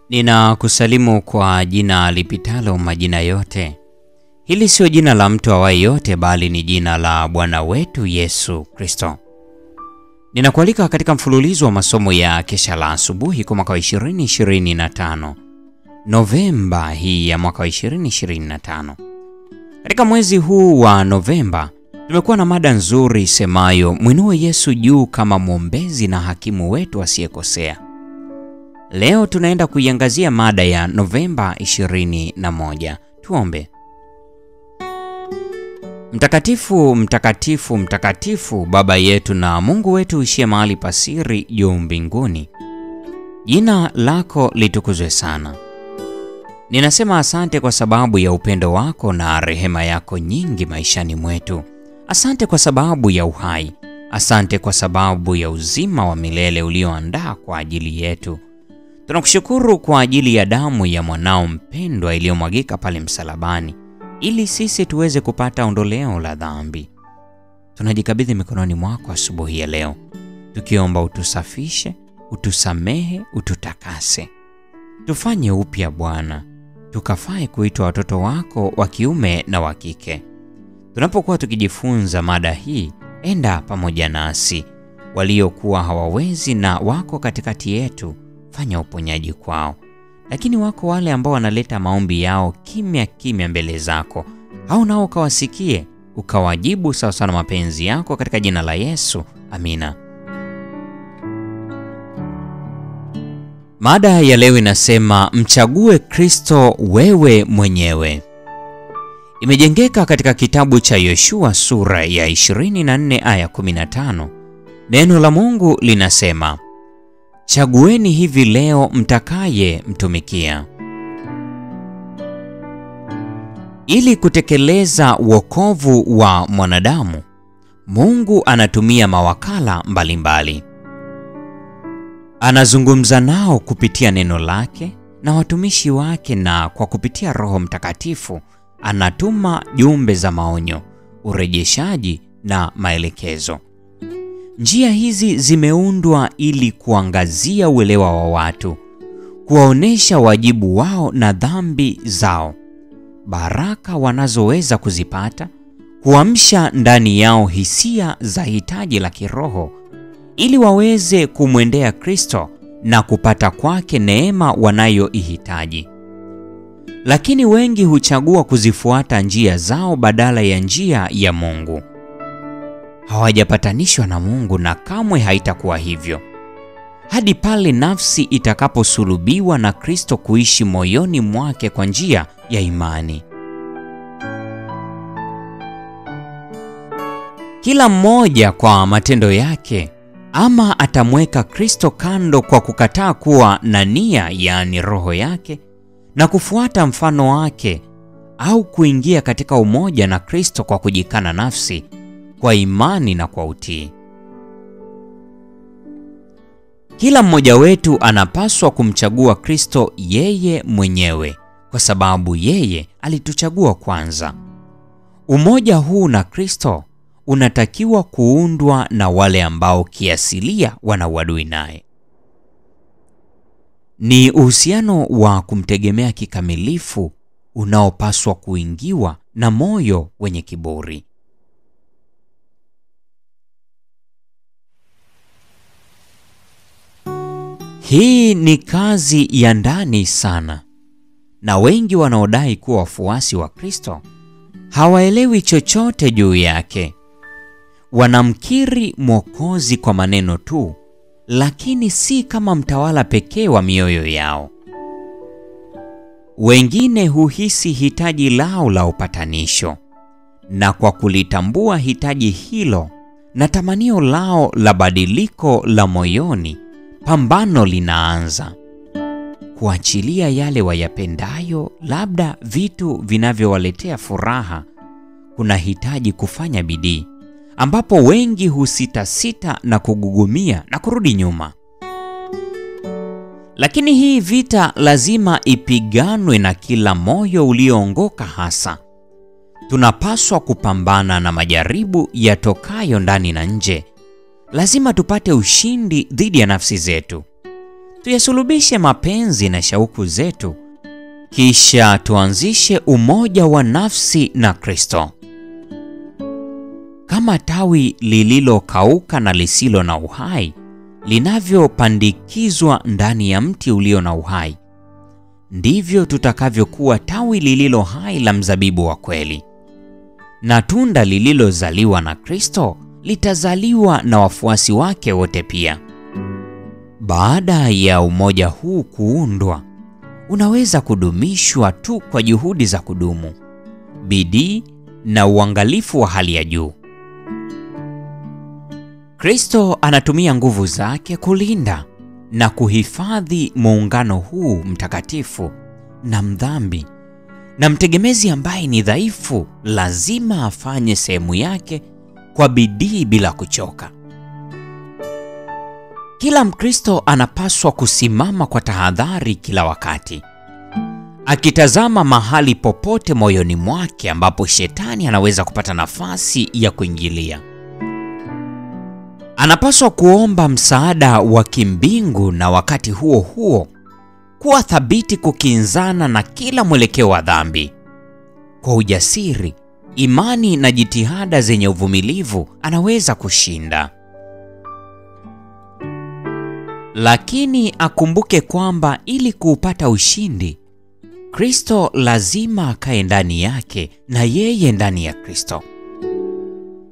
Ninakusalimu kwa jina lipitalo majina yote. Hili sio jina la mtu awaye yote, bali ni jina la Bwana wetu Yesu Kristo. Ninakualika katika mfululizo wa masomo ya kesha la asubuhi kwa mwaka wa 2025. Novemba hii ya mwaka wa 2025. Katika mwezi huu wa Novemba, tumekuwa na mada nzuri semayo mwinue Yesu juu kama mwombezi na hakimu wetu asiyekosea. Leo tunaenda kuiangazia mada ya Novemba 21. Tuombe. Mtakatifu, mtakatifu, mtakatifu, Baba yetu na Mungu wetu uishie mahali pasiri juu mbinguni. Jina lako litukuzwe sana. Ninasema asante kwa sababu ya upendo wako na rehema yako nyingi maishani mwetu. Asante kwa sababu ya uhai. Asante kwa sababu ya uzima wa milele ulioandaa kwa ajili yetu. Tunakushukuru kwa ajili ya damu ya mwanao mpendwa iliyomwagika pale msalabani, ili sisi tuweze kupata ondoleo la dhambi. Tunajikabidhi mikononi mwako asubuhi ya leo, tukiomba utusafishe, utusamehe, ututakase. Tufanye upya Bwana, tukafae kuitwa watoto wako wa kiume na wa kike. Tunapokuwa tukijifunza mada hii, enda pamoja nasi. Waliokuwa hawawezi na wako katikati yetu, fanya uponyaji kwao. Lakini wako wale ambao wanaleta maombi yao kimya kimya mbele zako, hao nao ukawasikie, ukawajibu sawa sawa na mapenzi yako, katika jina la Yesu, amina. Mada ya leo inasema mchague Kristo wewe mwenyewe. Imejengeka katika kitabu cha Yoshua sura ya 24 aya 15. Neno la Mungu linasema, chagueni hivi leo mtakaye mtumikia. Ili kutekeleza wokovu wa mwanadamu, Mungu anatumia mawakala mbalimbali. Anazungumza nao kupitia neno lake na watumishi wake, na kwa kupitia Roho Mtakatifu anatuma jumbe za maonyo, urejeshaji na maelekezo. Njia hizi zimeundwa ili kuangazia uelewa wa watu, kuwaonesha wajibu wao na dhambi zao, baraka wanazoweza kuzipata, kuamsha ndani yao hisia za hitaji la kiroho ili waweze kumwendea Kristo na kupata kwake neema wanayoihitaji. Lakini wengi huchagua kuzifuata njia zao badala ya njia ya Mungu. Hawajapatanishwa na Mungu, na kamwe haitakuwa hivyo hadi pale nafsi itakaposulubiwa na Kristo kuishi moyoni mwake kwa njia ya imani. Kila mmoja kwa matendo yake, ama atamweka Kristo kando kwa kukataa kuwa na nia, yaani roho yake, na kufuata mfano wake, au kuingia katika umoja na Kristo kwa kujikana nafsi kwa imani na kwa utii. Kila mmoja wetu anapaswa kumchagua Kristo yeye mwenyewe, kwa sababu yeye alituchagua kwanza. Umoja huu na Kristo unatakiwa kuundwa na wale ambao kiasilia wana uadui naye. Ni uhusiano wa kumtegemea kikamilifu unaopaswa kuingiwa na moyo wenye kiburi. Hii ni kazi ya ndani sana, na wengi wanaodai kuwa wafuasi wa Kristo hawaelewi chochote juu yake. Wanamkiri Mwokozi kwa maneno tu, lakini si kama mtawala pekee wa mioyo yao. Wengine huhisi hitaji lao la upatanisho, na kwa kulitambua hitaji hilo na tamanio lao la badiliko la moyoni, pambano linaanza. Kuachilia yale wayapendayo, labda vitu vinavyowaletea furaha, kuna hitaji kufanya bidii, ambapo wengi husita na kugugumia na kurudi nyuma. Lakini hii vita lazima ipiganwe na kila moyo ulioongoka hasa. Tunapaswa kupambana na majaribu yatokayo ndani na nje. Lazima tupate ushindi dhidi ya nafsi zetu. tuyasulubishe mapenzi na shauku zetu, kisha tuanzishe umoja wa nafsi na Kristo. Kama tawi lililokauka na lisilo na uhai linavyopandikizwa ndani ya mti ulio na uhai, ndivyo tutakavyokuwa tawi lililo hai la mzabibu wa kweli. Na tunda lililozaliwa na Kristo litazaliwa na wafuasi wake wote pia. Baada ya umoja huu kuundwa, unaweza kudumishwa tu kwa juhudi za kudumu, bidii na uangalifu wa hali ya juu. Kristo anatumia nguvu zake kulinda na kuhifadhi muungano huu mtakatifu, na mdhambi na mtegemezi ambaye ni dhaifu lazima afanye sehemu yake kwa bidii bila kuchoka. Kila Mkristo anapaswa kusimama kwa tahadhari kila wakati, akitazama mahali popote moyoni mwake ambapo shetani anaweza kupata nafasi ya kuingilia. Anapaswa kuomba msaada wa kimbingu na wakati huo huo kuwa thabiti kukinzana na kila mwelekeo wa dhambi. Kwa ujasiri, imani na jitihada zenye uvumilivu anaweza kushinda. Lakini akumbuke kwamba ili kuupata ushindi, Kristo lazima akae ndani yake na yeye ndani ya Kristo.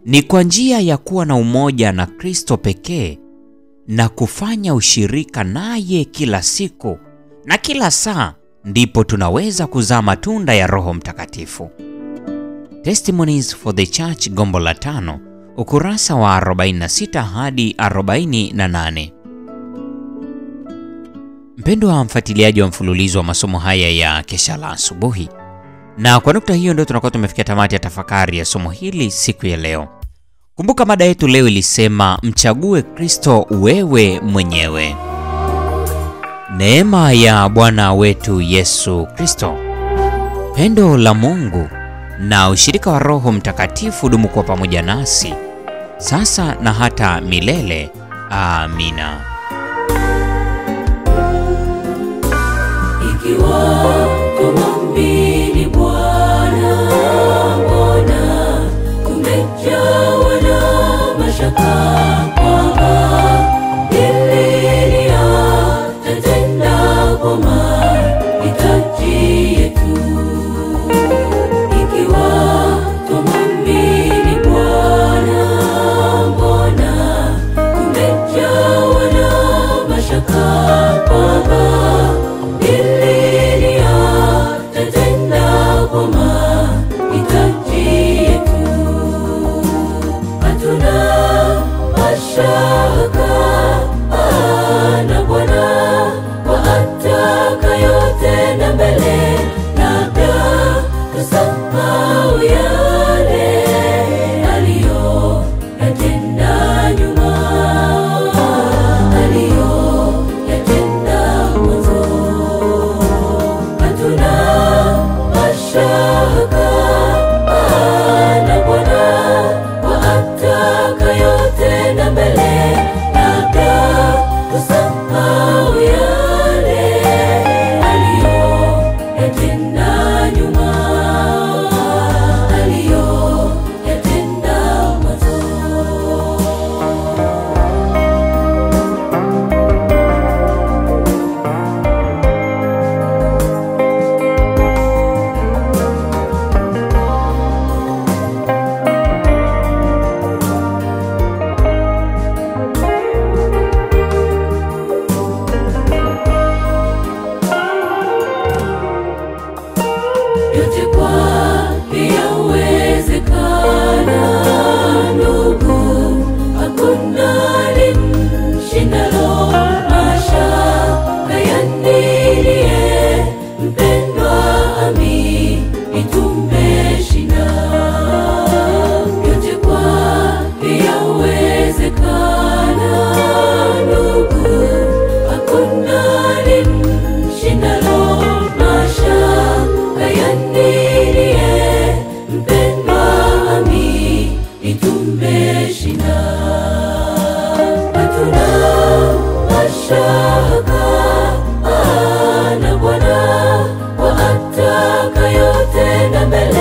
Ni kwa njia ya kuwa na umoja na Kristo pekee na kufanya ushirika naye kila siku na kila saa ndipo tunaweza kuzaa matunda ya Roho Mtakatifu. Testimonies for the Church, gombo la 5, ukurasa wa 46 hadi 48. Mpendwa mfuatiliaji wa mfululizo wa masomo haya ya Kesha la Asubuhi, na kwa nukta hiyo ndio tunakuwa tumefikia tamati ya tafakari ya somo hili siku ya leo. Kumbuka mada yetu leo ilisema mchague Kristo wewe mwenyewe. Neema ya Bwana wetu Yesu Kristo, pendo la Mungu na ushirika wa Roho Mtakatifu dumu kwa pamoja nasi sasa na hata milele. Amina. Ikiwa tumwamini Bwana, mbona tumejawa na mashaka kwamba hili atatenda kwa mahitaji yetu? Ikiwa tumwamini Bwana, mbona tumejawa na mashaka kwamba na Bwana wataka yote na mbele, labda tusahau yale aliyoyatenda nyuma, aliyoyatenda mwanzo. Hatuna mashaka na Bwana wataka yote na mbele, labda tusahau yale aliyoyatenda nyuma, aliyoyatenda mwanzo. Yote kwake yawezekana, ndugu, hakuna limshindalo. Mashaka ya nini, mpendwa, amini tumeshinda. Yote kwake yawezekana, ndugu, hakuna limshindalo. Mashaka ya nini, utakayotenda mbele